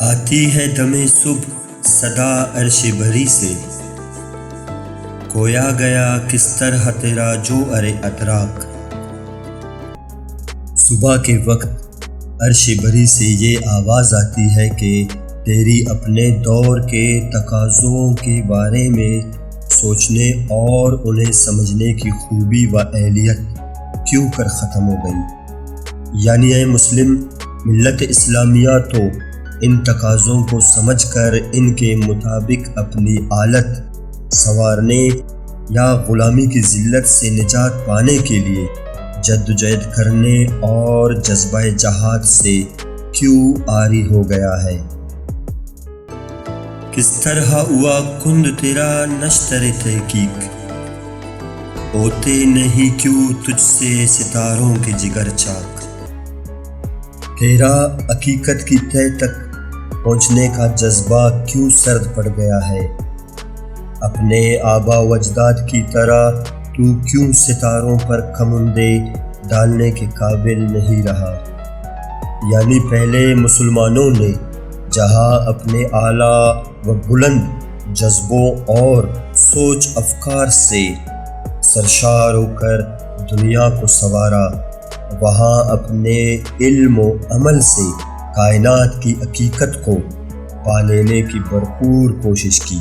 آتی ہے دمِ صبح صدا عرش بھری سے، کھویا گیا کس طرح تیرا جوہر ادراک۔ صبح کے وقت عرش بھری سے یہ آواز آتی ہے کہ تیری اپنے دور کے تقاضوں کے بارے میں سوچنے اور انہیں سمجھنے کی خوبی و اہلیت کیوں کر ختم ہو گئی۔ یعنی اے مسلم ملت اسلامیہ تو ان تقاضوں کو سمجھ کر ان کے مطابق اپنی حالت سنوارنے یا غلامی کی ذلت سے نجات پانے کے لیے جدوجہد کرنے اور جذبہ جہاد سے کیوں عاری ہو گیا ہے۔ کس طرح ہوا کند تیرا نشتر تحقیق، ہوتے نہیں کیوں تجھ سے ستاروں کے جگر چاک۔ تیرا حقیقت کی تہہ تک پہنچنے کا جذبہ کیوں سرد پڑ گیا ہے۔ اپنے آبا و اجداد کی طرح تو کیوں ستاروں پر کمندے ڈالنے کے قابل نہیں رہا۔ یعنی پہلے مسلمانوں نے جہاں اپنے اعلیٰ و بلند جذبوں اور سوچ افکار سے سرشار ہو کر دنیا کو سنوارا، وہاں اپنے علم و عمل سے کائنات کی حقیقت کو پا لینے کی بھرپور کوشش کی،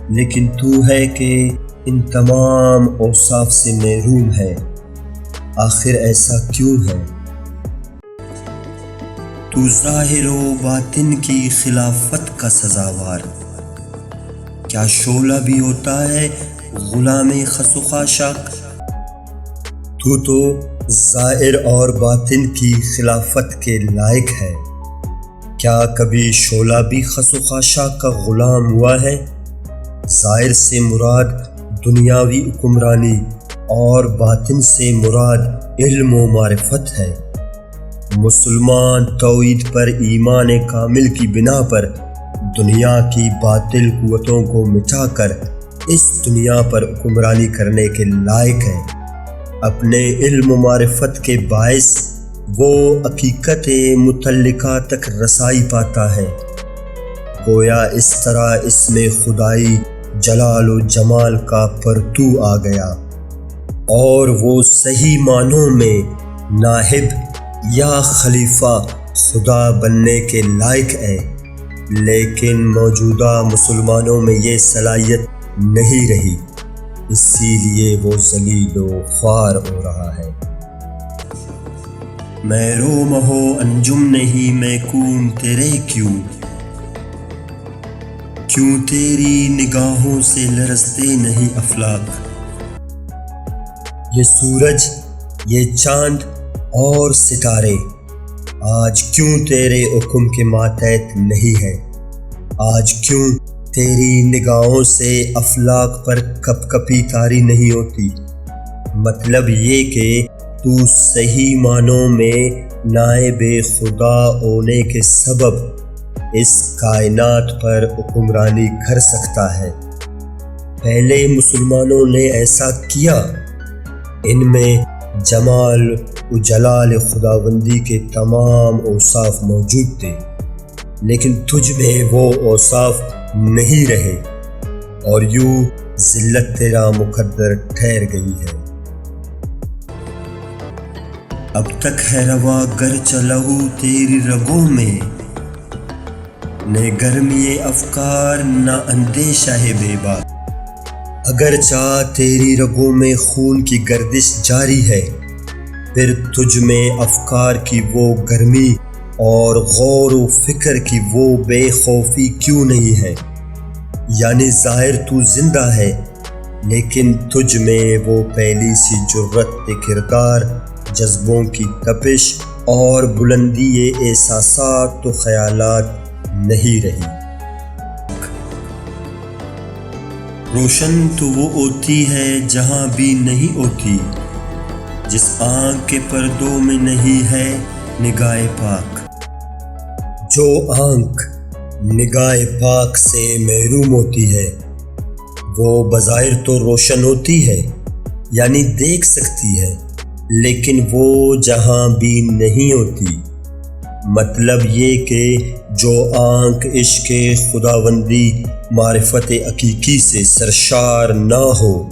لیکن تو ہے کہ ان تمام اوصاف سے محروم ہے۔ آخر ایسا کیوں ہے؟ تو ظاہر و باطن کی خلافت کا سزاوار، کیا شعلہ بھی ہوتا ہے غلام خس و خاشاک؟ تو ظاہر اور باطن کی خلافت کے لائق ہے، کیا کبھی شعلہ بھی خس و خاشاک کا غلام ہوا ہے؟ ظاہر سے مراد دنیاوی حکمرانی اور باطن سے مراد علم و معرفت ہے۔ مسلمان توحید پر ایمان کامل کی بنا پر دنیا کی باطل قوتوں کو مٹا کر اس دنیا پر حکمرانی کرنے کے لائق ہے۔ اپنے علم و معرفت کے باعث وہ حقیقت متعلقہ تک رسائی پاتا ہے، گویا اس طرح اس میں خدائی جلال و جمال کا پرتو آ گیا اور وہ صحیح معنوں میں نائب یا خلیفہ خدا بننے کے لائق ہے، لیکن موجودہ مسلمانوں میں یہ صلاحیت نہیں رہی، اسی لیے وہ ذلیل و خوار ہو رہا ہے۔ میں رو مہو انجم نہیں میں کون تیرے کیوں تیری نگاہوں سے لرزتے نہیں افلاک۔ یہ سورج، یہ چاند اور ستارے آج کیوں تیرے حکم کے ماتحت نہیں ہے؟ آج کیوں تیری نگاہوں سے افلاک پر کپ کپی طاری نہیں ہوتی؟ مطلب یہ کہ تو صحیح معنوں میں نائب خدا ہونے کے سبب اس کائنات پر حکمرانی کر سکتا ہے۔ پہلے مسلمانوں نے ایسا کیا، ان میں جمال و جلال خداوندی کے تمام اوصاف موجود تھے، لیکن تجھ میں وہ اوصاف نہیں رہے اور یوں ذلت تیرا مقدر ٹھہر گئی ہے۔ اب تک ہے روا گرچہ لہو تیری رگوں میں، نہ گرمی افکار نہ اندیشہ ہے بے باک۔ اگرچہ تیری رگوں میں خون کی گردش جاری ہے، پھر تجھ میں افکار کی وہ گرمی اور غور و فکر کی وہ بے خوفی کیوں نہیں ہے؟ یعنی ظاہر تو زندہ ہے، لیکن تجھ میں وہ پہلی سی جرأت کردار، جذبوں کی تپش اور بلندی احساسات و خیالات نہیں رہی۔ روشن تو وہ ہوتی ہے جہاں بھی نہیں ہوتی، جس آنکھ کے پردوں میں نہیں ہے نگاہ پاک۔ جو آنکھ نگاہ پاک سے محروم ہوتی ہے وہ بظاہر تو روشن ہوتی ہے، یعنی دیکھ سکتی ہے، لیکن وہ جہاں بھی نہیں ہوتی مطلب یہ کہ جو آنکھ عشق خداوندی معرفت حقیقی سے سرشار نہ ہو،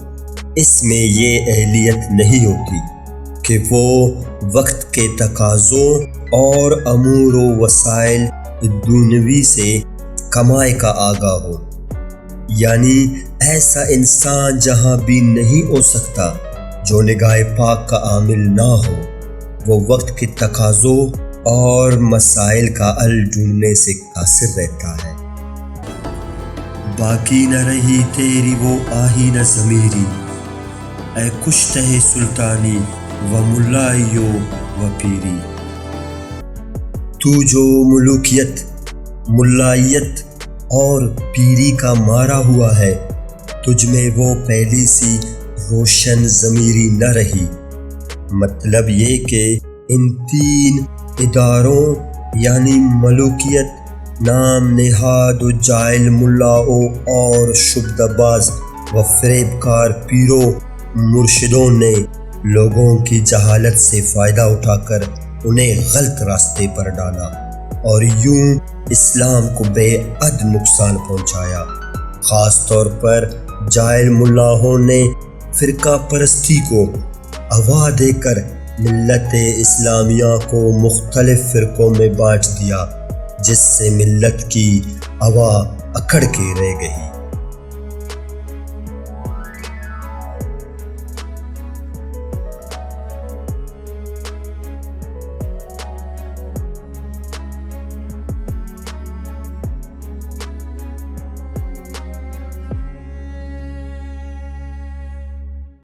اس میں یہ اہلیت نہیں ہوتی کہ وہ وقت کے تقاضوں اور امور و وسائل دنیوی سے کمائی کا آگاہ ہو۔ یعنی ایسا انسان جہاں بھی نہیں ہو سکتا جو نگاہ پاک کا عامل نہ ہو، وہ وقت کے تقاضوں اور مسائل کا حل ڈھونڈنے سے قاصر رہتا ہے۔ باقی نہ رہی تیری وہ آہینہ ضمیری، اے کشتہ سلطانی و ملائیو و پیری۔ تو جو ملوکیت، ملائیت اور پیری کا مارا ہوا ہے، تجھ میں وہ پہلی سی روشن ضمیری نہ رہی۔ مطلب یہ کہ ان تین اداروں یعنی ملوکیت، نام نہاد و جاہل ملاؤں اور شبدہ باز و فریب کار پیروں مرشدوں نے لوگوں کی جہالت سے فائدہ اٹھا کر انہیں غلط راستے پر ڈالا اور یوں اسلام کو بے حد نقصان پہنچایا۔ خاص طور پر جاہل ملاحوں نے فرقہ پرستی کو ہوا دے کر ملت اسلامیہ کو مختلف فرقوں میں بانٹ دیا، جس سے ملت کی ہوا اکھڑ کے رہ گئی۔